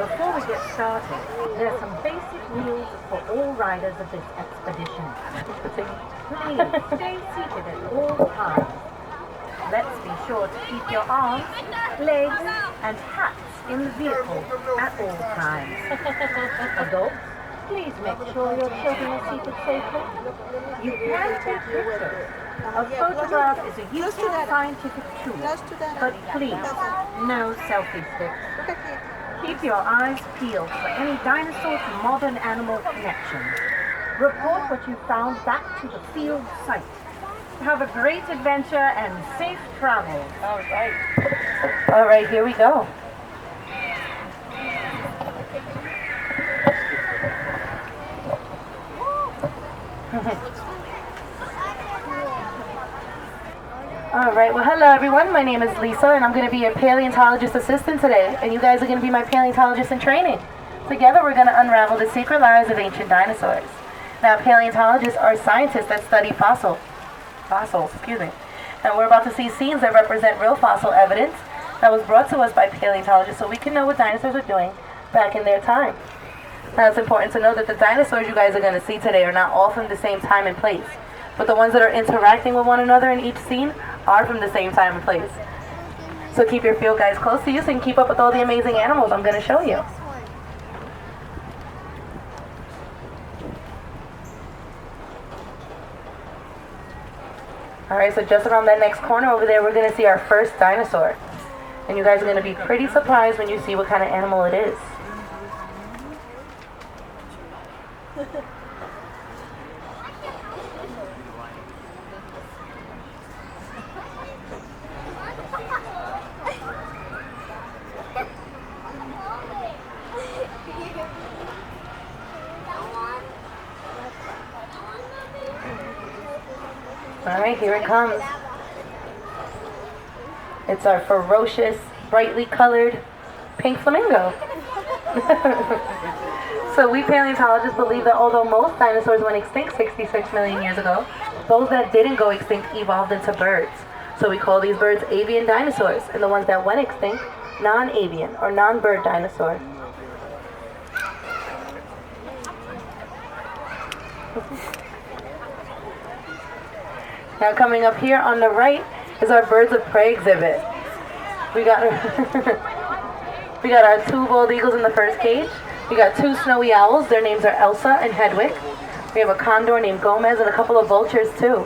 Before we get started, there are some basic rules for all riders of this expedition. Please stay seated at all times. Let's be sure to keep your arms, legs, and hats in the vehicle at all times. Adults, please make sure your children are seated safely. You can take pictures. A photograph is a useful scientific tool, but please, no selfie sticks. Keep your eyes peeled for any dinosaur to modern animal connections. Report what you found back to the field site. Have a great adventure and safe travels. All right, here we go. All right, well, hello everyone. My name is Lisa, and I'm going to be your paleontologist assistant today. And you guys are going to be my paleontologists in training. Together, we're going to unravel the secret lives of ancient dinosaurs. Now, paleontologists are scientists that study fossils, And we're about to see scenes that represent real fossil evidence that was brought to us by paleontologists so we can know what dinosaurs are doing back in their time. Now, it's important to know that the dinosaurs you guys are going to see today are not all from the same time and place. But the ones that are interacting with one another in each scene are from the same time and place. So keep your field guides close to you so you can keep up with all the amazing animals I'm going to show you. Alright, so just around that next corner over there, we're going to see our first dinosaur. And you guys are going to be pretty surprised when you see what kind of animal it is. Alright, here it comes. It's our ferocious, brightly colored pink flamingo. So we paleontologists believe that although most dinosaurs went extinct 66 million years ago, those that didn't go extinct evolved into birds. So we call these birds avian dinosaurs, and the ones that went extinct, non-avian or non-bird dinosaur. Now coming up here on the right is our birds of prey exhibit. We got our two bald eagles in the first cage. We got two snowy owls. Their names are Elsa and Hedwig. We have a condor named Gomez and a couple of vultures too.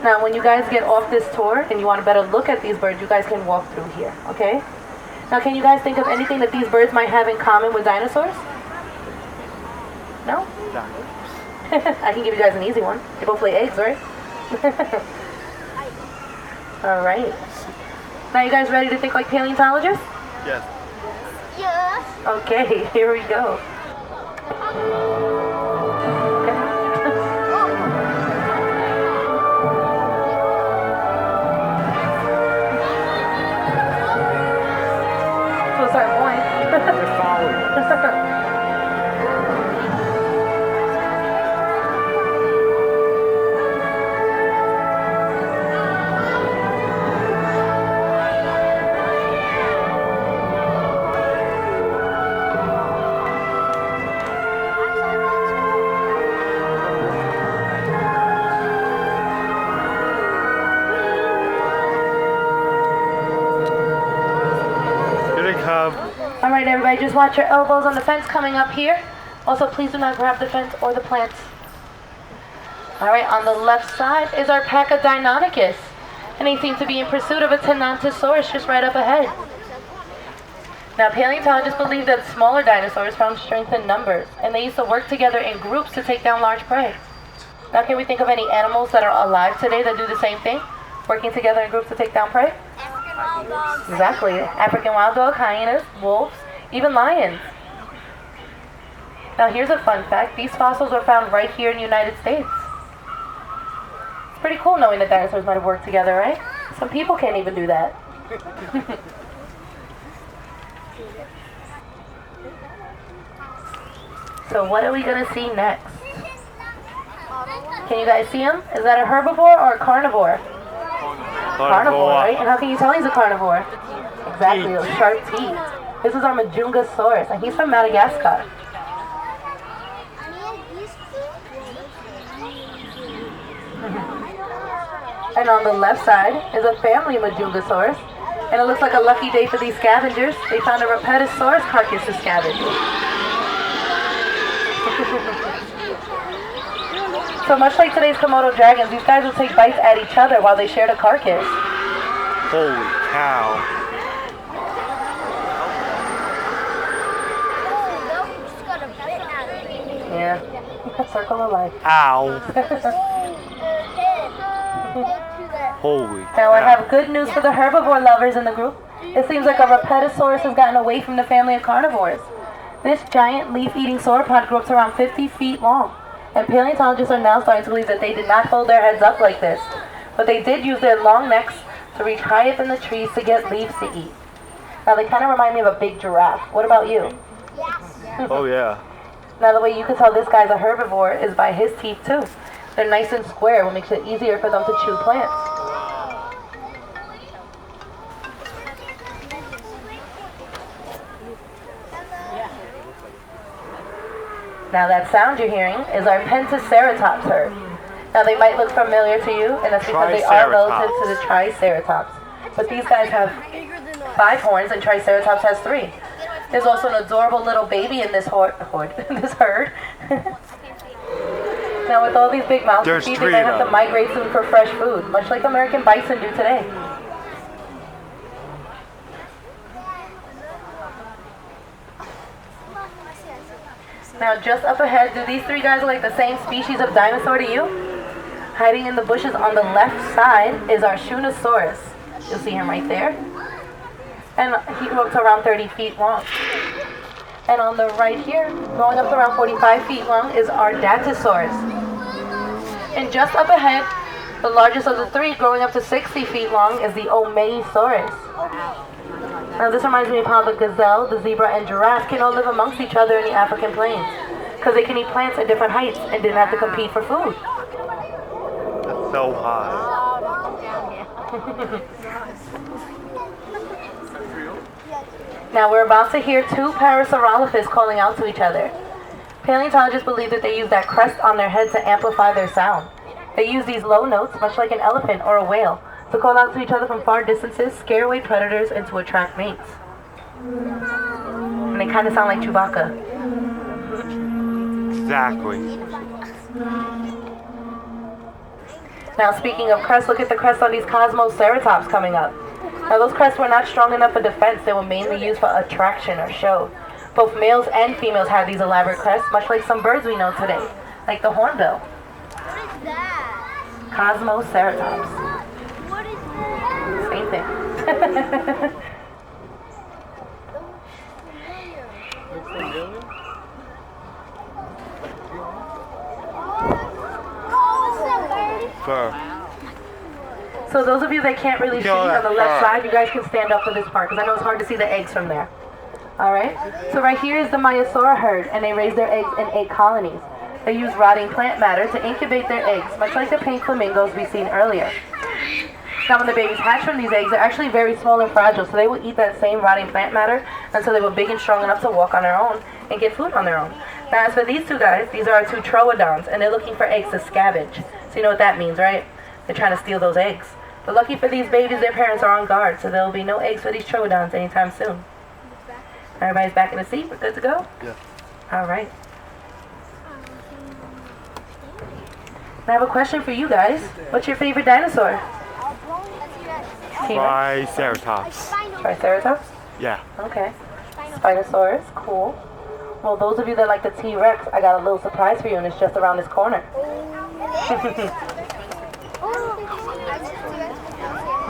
Now when you guys get off this tour and you want a better look at these birds, you guys can walk through here, okay? Now can you guys think of anything that these birds might have in common with dinosaurs? No? I can give you guys an easy one. They both lay eggs, right? Alright. Now you guys ready to think like paleontologists? Yes. Yes. Okay, here we go. So it's our point. They're following. Alright everybody, just watch your elbows on the fence coming up here. Also please do not grab the fence or the plants. Alright, on the left side is our pack of Deinonychus. And they seem to be in pursuit of a Tenontosaurus just right up ahead. Now paleontologists believe that smaller dinosaurs found strength in numbers, and they used to work together in groups to take down large prey. Now can we think of any animals that are alive today that do the same thing? Working together in groups to take down prey? Wild dogs. Exactly. African wild dog, hyenas, wolves, even lions. Now here's a fun fact. These fossils were found right here in the United States. It's pretty cool knowing that dinosaurs might have worked together, right? Some people can't even do that. So what are we going to see next? Can you guys see him? Is that a herbivore or a carnivore? Carnivore, right? And how can you tell he's a carnivore? Exactly, those sharp teeth. This is our Majungasaurus, and he's from Madagascar. And on the left side is a family Majungasaurus. And it looks like a lucky day for these scavengers. They found a Repetosaurus carcass to scavenge. So much like today's Komodo dragons, these guys will take bites at each other while they share the carcass. Holy cow. Yeah. Circle of life. Ow. Holy Now cow. I have good news for the herbivore lovers in the group. It seems like a Repetosaurus has gotten away from the family of carnivores. This giant leaf-eating sauropod grew up to around 50 feet long. And paleontologists are now starting to believe that they did not hold their heads up like this. But they did use their long necks to reach high up in the trees to get leaves to eat. Now they kind of remind me of a big giraffe. What about you? Oh yeah. Now the way you can tell this guy's a herbivore is by his teeth too. They're nice and square, which makes it easier for them to chew plants. Now that sound you're hearing is our Pentaceratops herd. Now they might look familiar to you, and that's because they are relative to the Triceratops. But these guys have 5 horns, and Triceratops has 3. There's also an adorable little baby in this this herd. Now with all these big mouths to feed, they have to migrate soon for fresh food, much like American bison do today. Now just up ahead, do these 3 guys look like the same species of dinosaur to you? Hiding in the bushes on the left side is our Shunosaurus. You'll see him right there. And he grew up to around 30 feet long. And on the right here, going up to around 45 feet long, is our Datosaurus. And just up ahead, the largest of the 3, growing up to 60 feet long, is the Omeisaurus. Now this reminds me of how the gazelle, the zebra, and giraffe can all live amongst each other in the African plains, because they can eat plants at different heights and didn't have to compete for food. That's so high. Now we're about to hear 2 Parasaurolophus calling out to each other. Paleontologists believe that they use that crest on their head to amplify their sound. They use these low notes, much like an elephant or a whale, to call out to each other from far distances, scare away predators, and to attract mates. And they kind of sound like Chewbacca. Exactly. Now speaking of crests, look at the crest on these Cosmoceratops coming up. Now those crests were not strong enough for defense, they were mainly used for attraction or show. Both males and females have these elaborate crests, much like some birds we know today, like the hornbill. What is that? Cosmoceratops. What is that? Same thing. Fur. So those of you that can't really see on the left side, you guys can stand up for this part, because I know it's hard to see the eggs from there. Alright? So right here is the Maiasaura herd, and they raise their eggs in 8 colonies. They use rotting plant matter to incubate their eggs, much like the pink flamingos we've seen earlier. Now when the babies hatch from these eggs, they're actually very small and fragile, so they will eat that same rotting plant matter until they were big and strong enough to walk on their own and get food on their own. Now as for these 2 guys, these are our 2 troodons, and they're looking for eggs to scavenge. So you know what that means, right? They're trying to steal those eggs. But lucky for these babies, their parents are on guard, so there will be no eggs for these troodons anytime soon. Everybody's back in the seat? We're good to go? Yeah. Alright. I have a question for you guys. What's your favorite dinosaur? Triceratops. Triceratops? Yeah. Okay. Spinosaurus, cool. Well, those of you that like the T-Rex, I got a little surprise for you, and it's just around this corner.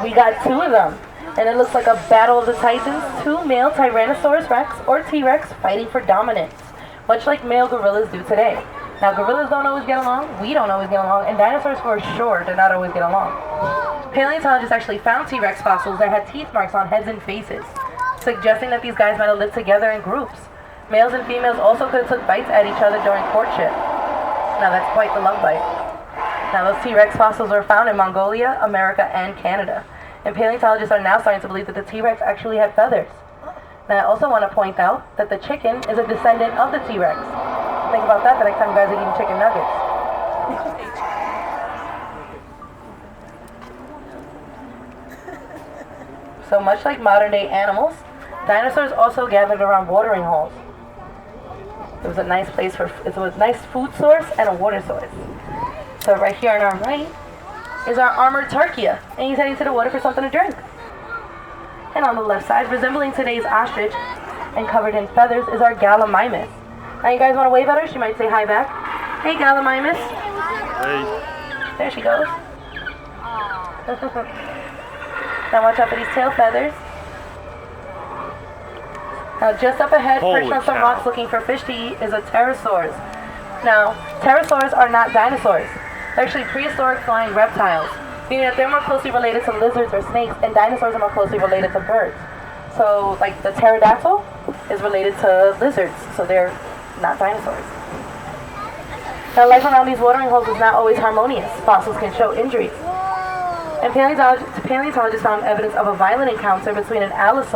We got 2 of them, and it looks like a battle of the titans. 2 male Tyrannosaurus Rex or T-Rex fighting for dominance, much like male gorillas do today. Now, gorillas don't always get along, we don't always get along, and dinosaurs for sure do not always get along. Paleontologists actually found T-Rex fossils that had teeth marks on heads and faces, suggesting that these guys might have lived together in groups. Males and females also could have took bites at each other during courtship. Now that's quite the love bite. Now those T-Rex fossils are found in Mongolia, America, and Canada. And paleontologists are now starting to believe that the T-Rex actually had feathers. Now I also want to point out that the chicken is a descendant of the T-Rex. Think about that the next time you guys are eating chicken nuggets. So much like modern day animals, dinosaurs also gathered around watering holes. It was a nice place for, it was a nice food source and a water source. So right here on our right is our armored tarkia, and he's heading to the water for something to drink. And on the left side, resembling today's ostrich and covered in feathers, is our gallimimus. Now you guys want to wave at her? She might say hi back. Hey gallimimus. Hey. There she goes. Now watch out for these tail feathers. Now just up ahead, perched on some cow. rocks looking for fish to eat, is a pterosaurs. Now, pterosaurs are not dinosaurs. They're actually prehistoric flying reptiles, meaning that they're more closely related to lizards or snakes, and dinosaurs are more closely related to birds. So, like the pterodactyl is related to lizards, so they're not dinosaurs. Now, life around these watering holes is not always harmonious. Fossils can show injuries. And paleontologists found evidence of a violent encounter between an allosaurus